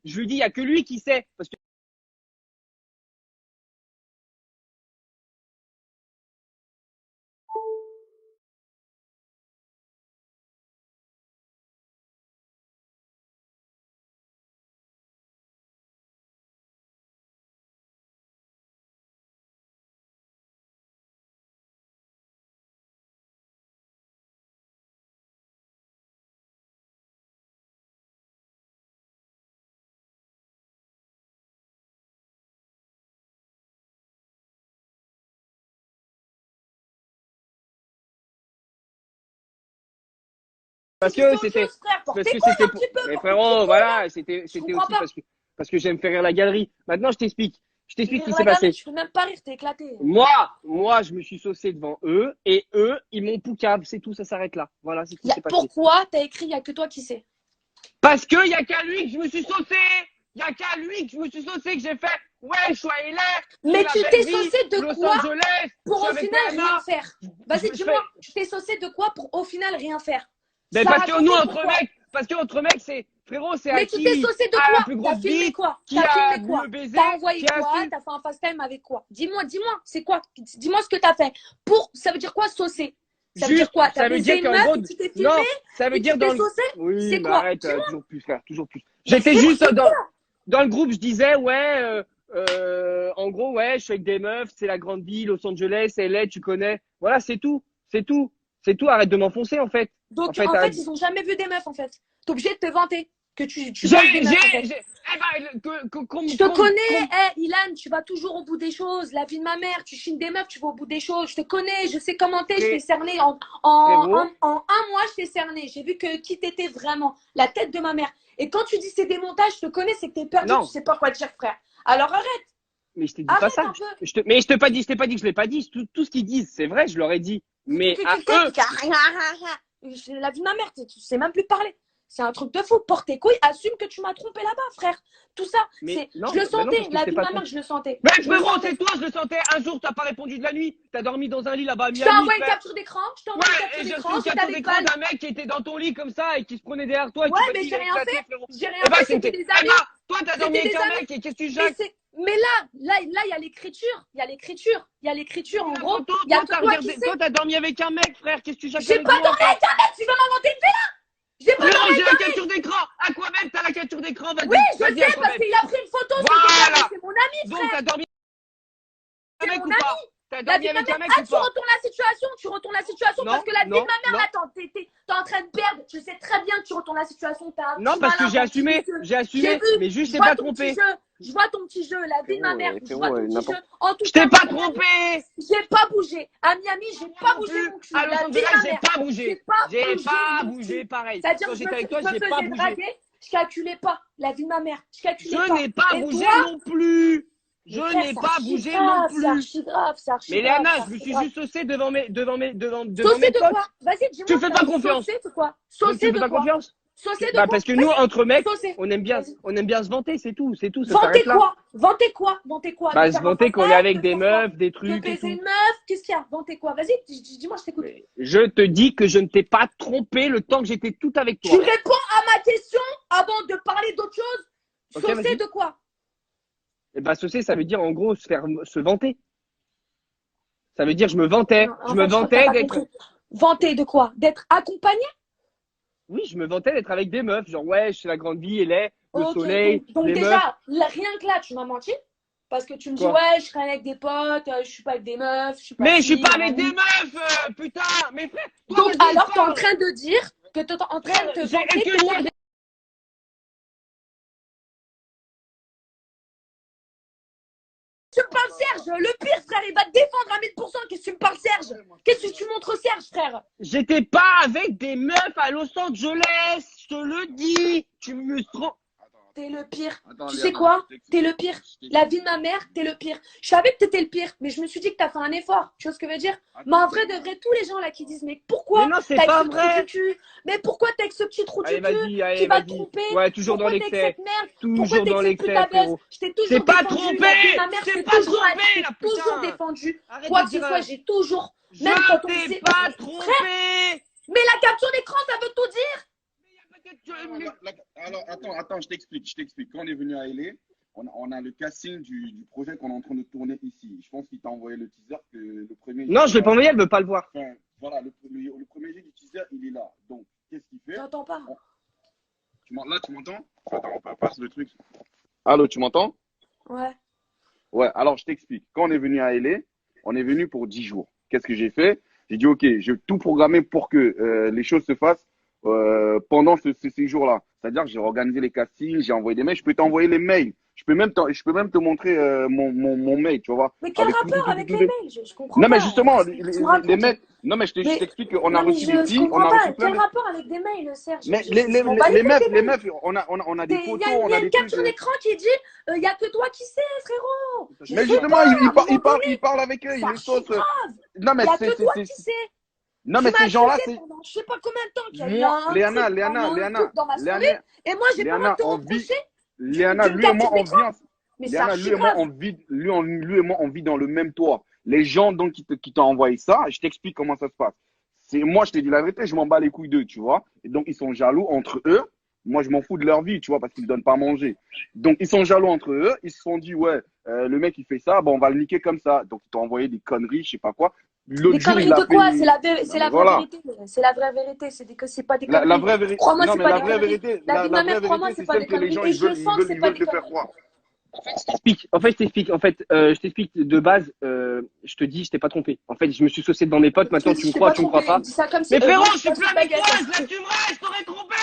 Je lui dis, il n'y a que lui qui sait. Parce que c'était, parce que c'était pour, mais frérot, voilà, c'était aussi parce que j'aime faire rire la galerie. Maintenant, je t'explique ce qui s'est passé. Tu peux même pas rire, t'es éclaté. Moi, je me suis saucé devant eux et eux, ils m'ont poucave. C'est tout, ça s'arrête là. Voilà, c'est ce qui s'est passé. Pourquoi t'as écrit, il n'y a que toi qui sais? Parce que y a qu'à lui que je me suis saucé. Y a qu'à lui que je me suis saucé, que j'ai fait, ouais, je suis à LA. Mais tu t'es saucé de Los quoi Angeles, pour au final rien faire? Vas-y, dis-moi, tu t'es saucé de quoi pour au final rien faire? Mais parce que nous, entre mecs, c'est, frérot, c'est mais tu t'es saucé de quoi? T'as filmé quoi? T'as filmé quoi? T'as envoyé quoi? T'as fait un FaceTime avec quoi? Dis-moi, c'est quoi? Dis-moi ce que t'as fait. Ça veut dire quoi, saucer? Ça veut dire quoi? T'as baisé une meuf, tu t'es filmé? Non, ça veut dire dans le... saucé? Oui, c'est mais quoi? arrête, toujours plus, frère, toujours plus. J'étais juste dans le groupe, je disais, ouais, en gros, ouais, je suis avec des meufs, c'est la grande ville, Los Angeles, LA, tu connais. Voilà, c'est tout. Arrête de m'enfoncer, en fait. Donc, en fait, ils ont jamais vu des meufs, en fait. T'es obligé de te vanter que tu vois des meufs, en fait. Je te connais, Ilan, tu vas toujours au bout des choses. La vie de ma mère, tu chines des meufs, tu vas au bout des choses. Je te connais, je sais comment t'es, je t'ai cerné. En un mois, je t'ai cerné. J'ai vu qui t'étais vraiment, la tête de ma mère. Et quand tu dis c'est des montages, je te connais, c'est que t'es perdu, tu sais pas quoi dire, frère. Alors arrête. Mais je t'ai dit pas ça. Mais je t'ai pas dit que je l'ai pas dit. Tout ce qu'ils disent, c'est vrai, je leur ai dit. Mais à eux. La vie de ma mère, tu sais même plus parler. C'est un truc de fou. Porte tes couilles, assume que tu m'as trompé là-bas, frère. Tout ça, je le sentais. La vie de ma mère, je le sentais. Mais frérot, c'est toi, je le sentais. Un jour, t'as pas répondu de la nuit. T'as dormi dans un lit là-bas à Miami. Je t'ai envoyé une capture d'écran. Et j'ai reçu une capture d'écran d'un mec qui était dans ton lit comme ça et qui se prenait derrière toi. Ouais, mais j'ai rien fait. J'ai rien fait, c'était des amis. Toi, t'as dormi avec un mec et qu'est-ce que tu jacques? Mais là, il y a l'écriture. Il y a l'écriture, en gros. Toi, t'as dormi avec un mec, frère. Qu'est-ce que tu jacques? J'ai pas dormi avec un mec. Tu veux m'inventer une là? J'ai pas dormi avec un mec. J'ai la capture d'écran. À quoi même t'as la capture d'écran? Oui, je sais parce qu'il a pris une photo. Voilà. C'est mon ami, frère. Donc, t'as dormi avec un mec ou pas? T'as La dormi vie de ma avec un mère, mec ou tu pas? retournes la situation parce que la vie de ma mère, attends, t'es en train de perdre. Je sais très bien que tu retournes la situation. Non, parce que j'ai assumé, mais juste, je t'ai pas trompé. Je vois ton petit jeu, la vie de ma mère, je vois ton petit jeu. En tout cas, je t'ai pas trompé. J'ai pas bougé. À Miami, j'ai pas bougé mon cul. À Los Angeles, j'ai pas bougé. J'ai pas bougé, pareil. C'est-à-dire que j'étais avec toi, j'ai pas bougé. Je calculais pas la vie de ma mère. Je n'ai pas bougé non plus. Je n'ai pas bougé non plus. C'est archi grave, c'est archi grave. Mais Léana, je me suis juste saucé devant mes potes. Saucé de quoi? Vas-y, dis-moi. Tu fais pas confiance. Saucé de quoi? Tu fais pas confiance? Parce que nous, entre mecs, on aime bien se vanter, c'est tout. Vanter quoi? Vanter quoi? Bah, se vanter qu'on est avec des meufs, des trucs. De baiser une meuf, qu'est-ce qu'il y a? Vanter quoi? Vas-y, dis-moi, je t'écoute. Je te dis que je ne t'ai pas trompé le temps que j'étais tout avec toi. Tu réponds à ma question avant de parler d'autre chose? Saucer de quoi? Eh ben, saucer, ça veut dire en gros se vanter. Ça veut dire je me vantais. Je me vantais d'être. Vanter de quoi? D'être accompagné? Oui, je me vantais d'être avec des meufs. Genre, ouais, je suis la grande vie, le soleil. Donc déjà, rien que là, tu m'as menti. Parce que tu me dis, ouais, je traîne avec des potes, je suis pas avec des meufs. Mais je suis pas avec des meufs, putain. Mais frère. Donc alors, t'es en train de dire que t'es en train de te vanter. Tu me parles Serge, le pire frère, il va te défendre à 1000%. Qu'est-ce que tu me parles Serge? Qu'est-ce que tu montres Serge frère? J'étais pas avec des meufs à Los Angeles, je te le dis. Tu me trompes. T'es le pire. Tu sais quoi? T'es le pire. La vie de ma mère, t'es le pire. Je savais que t'étais le pire, mais je me suis dit que t'as fait un effort. Tu vois ce que je veux dire? Mais en vrai, de vrai, tous les gens là qui disent, mais pourquoi t'as avec ce trou du cul? Mais pourquoi t'as avec ce petit trou du cul qui va te tromper? Ouais, toujours dans l'excès. Toujours dans l'excès, frérot. Je t'ai toujours défendu. La vie de ma mère, c'est toujours défendu. Quoi que ce soit, j'ai toujours. Même quand on sait pas trompé. Mais la capture d'écran, ça veut tout dire. Alors, attends, je t'explique. Quand on est venu à LA, on a le casting du projet qu'on est en train de tourner ici. Je pense qu'il t'a envoyé le teaser que le premier. Non, je l'ai pas envoyé, elle veut pas le voir. Enfin, voilà, le premier jet du teaser, il est là. Donc, qu'est-ce qu'il fait? J'entends pas. Là, tu m'entends? Attends, on passe le truc. Allô, tu m'entends? Ouais. Ouais, alors je t'explique. Quand on est venu à LA, on est venu pour 10 jours. Qu'est-ce que j'ai fait? J'ai dit, OK, je vais tout programmer pour que les choses se fassent pendant ce séjour-là. C'est-à-dire que j'ai organisé les castings, j'ai envoyé des mails. Je peux t'envoyer les mails. Je peux même te montrer mon mail, tu vois. Mais quel rapport avec les mails? Je comprends non, pas. mais justement, les mails. Non, mais je t'explique qu'on a reçu des filles. On a reçu plein quel rapport avec des mails, Serge? Mais les meufs, on a des photos, on a des trucs. Il y a une capture d'écran qui dit il n'y a que toi qui sais, frérot. Mais justement, il parle avec eux. Il est sauce. Non, mais il n'y a que toi qui sais. Non, mais ces gens-là, c'est. Je sais pas combien de temps qu'il y a eu un Léana, dans ma soirée. Et moi, j'ai pas te reprocher. Léana, lui et moi, on vit dans le même toit. Les gens donc qui t'ont envoyé ça, je t'explique comment ça se passe. Moi, je t'ai dit la vérité, je m'en bats les couilles d'eux, tu vois. Et donc, ils sont jaloux entre eux. Moi, je m'en fous de leur vie, tu vois, parce qu'ils ne donnent pas à manger. Donc, ils sont jaloux entre eux. Ils se sont dit, ouais, le mec, il fait ça, bon, on va le niquer comme ça. Donc, ils t'ont envoyé des conneries, je sais pas quoi. Des conneries de quoi? C'est la vraie vérité. C'est la vraie vérité. C'est pas des conneries. La vraie vérité. Crois-moi, c'est pas la des vraie conneries. vérité, La vie de ma mère, crois-moi, c'est pas des conneries. Et je sens que c'est pas des conneries. En fait, je t'explique. Je t'explique de base. Je te dis, je t'ai pas trompé. En fait, je me suis saucé devant mes potes. Maintenant, tu me crois, tu me crois pas. Mais frérot, je suis plus avec toi. Je l'assumerai. Je t'aurais trompé.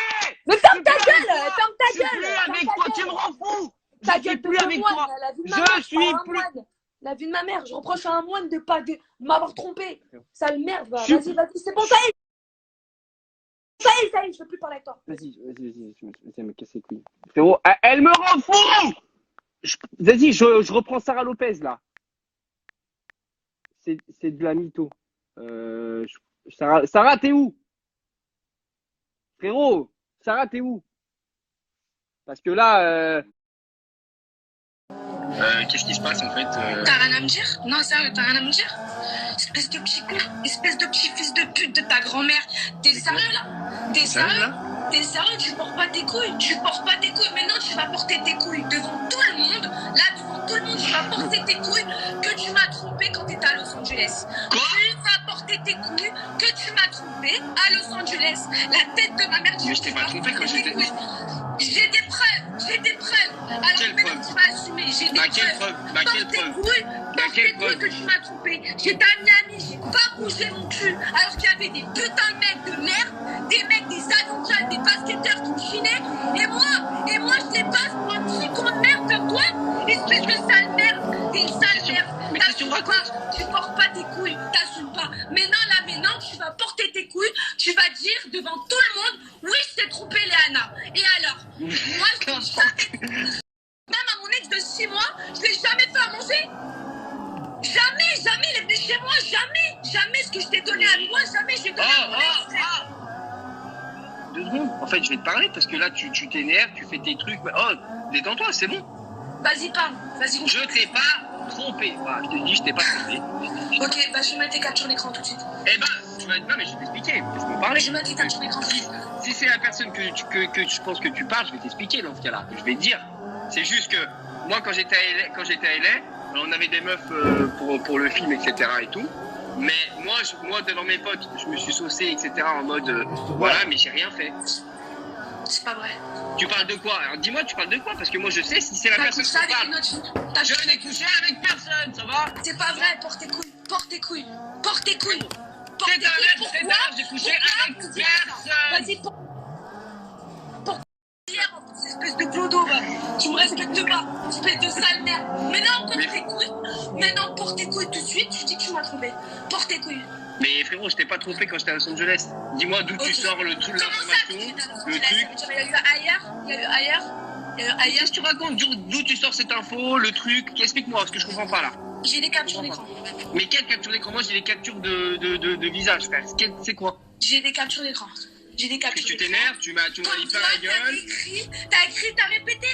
Mais ferme ta gueule. Ferme ta gueule. Je suis plus avec toi. Tu me rends fou. Ta gueule, plus avec toi. Je suis plus. La vie de ma mère, je reproche à un moine de m'avoir trompé. Sale merde, va. Vas-y, c'est bon, ça y est, je veux plus parler avec toi. Vas-y, je me casser les couilles. Frérot, elle me rend fou. Vas-y, je reprends Sarah Lopez, là. C'est de la mytho. Sarah, t'es où? Frérot, Sarah, t'es où? Parce que là, qu'est-ce qui se passe en fait T'as rien à me dire? Non, sérieux, t'as rien à me dire? Espèce de petit fils de pute de ta grand-mère. T'es sérieux là? T'es sérieux? T'es sérieux? Tu portes pas tes couilles? Tu portes pas tes couilles? Maintenant tu vas porter tes couilles devant tout le monde. Là, devant tout le monde, tu vas porter tes couilles que tu m'as trompé quand t'étais à Los Angeles. Quoi? Tu vas porter tes couilles que tu m'as trompé à Los Angeles. La tête de ma mère, tu mais je t'ai pas trompé quand j'étais. J'ai des preuves. Alors maintenant tu vas assumer. J'ai des preuves. Quelle preuve? Porte tes couilles que tu m'as trompé. J'étais à Miami, j'ai pas bougé mon cul. Alors qu'il y avait des putains de mecs de merde, des mecs, des avocats, des basketteurs qui me chinaient. Et moi je les passe pour un petit con de merde comme toi. Espèce de sale merde. T'es une sale merde. Mais t'assumes pas. Tu portes pas tes couilles. T'assumes pas. Maintenant tu vas porter tes couilles. Tu vas dire devant tout le monde, oui je t'ai trompé Léana. Et alors? Moi je l'ai jamais. Même à mon ex de 6 mois, je l'ai jamais fait à manger. Jamais, il est venu chez moi, jamais ce que je t'ai donné à moi, jamais je l'ai donné à mon ex, frère. 2 secondes. En fait, je vais te parler parce que là, tu t'énerves, tu fais tes trucs. Oh, détends-toi, c'est bon. Vas-y, parle, vas-y. Je t'ai pas trompé. Voilà, je te dis, je t'ai pas trompé. Ok, bah je vais mettre tes captures d'écran tout de suite. Eh ben, tu vas. Non, mais je vais t'expliquer. Je peux parler. Je vais mettre tes captures d'écran tout de suite. Si c'est la personne que je pense que tu parles, je vais t'expliquer dans ce cas-là. Je vais te dire. C'est juste que moi, quand j'étais à LA, on avait des meufs pour le film, etc. et tout. Mais moi, devant mes potes, je me suis saucé, etc. en mode voilà, mais j'ai rien fait. C'est pas vrai. Tu parles de quoi? Alors dis-moi, tu parles de quoi? Parce que moi, je sais si c'est la personne qui parle. Je n'ai couché avec personne, ça va? C'est pas vrai, porte tes couilles. C'est tard, j'ai couché avec personne. Vas-y, espèce de clodo, va. Tu me respectes pas, espèce de sale merde. Maintenant, porte tes couilles tout de suite, tu dis que tu m'as trompé. Porte tes couilles. Mais frérot, je t'ai pas trompé quand j'étais à Los Angeles. Dis-moi d'où tu sors le truc, l'information, le truc. Il y a eu ailleurs. Qu'est-ce que tu racontes? D'où tu sors cette info, le truc? Explique-moi, parce que je comprends pas là. J'ai des captures d'écran. Mais quelle capture d'écran? Moi, j'ai des captures de visage, frère. C'est quoi? J'ai des captures d'écran. Que tu t'énerves, tu m'as dit pas la gueule. T'as écrit, t'as répété.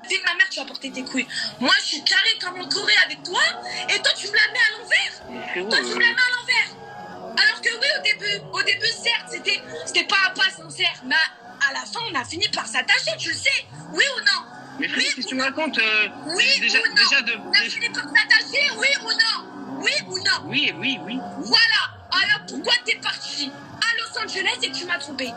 Vie de ma mère, tu vas porter tes couilles. Moi, je suis carré comme en Corée avec toi, et toi, tu me la mets à l'envers. Toi, tu me la mets à l'envers. Alors que oui, au début, certes, c'était pas un pas sincère, mais à la fin, on a fini par s'attacher, tu le sais. Oui ou non? Mais frérot, qu'est-ce que tu me racontes Oui déjà, ou non? déjà On a fini par s'attacher, oui ou non? Oui ou non? Oui. Voilà. Alors pourquoi t'es parti à Los Angeles et que tu m'as trompé?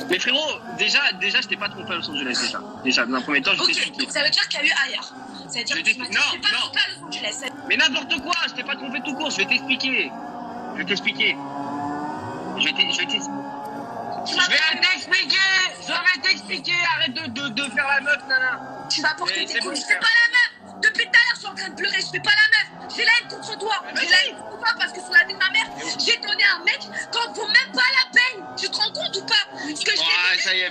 Mais frérot, déjà, je t'ai pas trompé à Los Angeles, déjà. Dans un premier temps, je t'ai expliqué. Donc ça veut dire qu'il y a eu ailleurs. Ça veut dire que tu m'as dit, je t'ai pas trompé à Los Angeles. Mais n'importe quoi, je t'ai pas trompé tout court, je vais t'expliquer. Je vais t'expliquer. Arrête de faire la meuf, nana. Tu vas porter tes couilles, je fais pas la meuf. Depuis tout à l'heure, je suis en train de pleurer, je fais pas la meuf. J'ai la haine contre toi. J'ai la haine contre toi parce que sur la vie de ma mère, j'ai donné un mec quand vaut même pas la peine. Tu te rends compte ou pas? Ce que je t'ai donné, ça y est.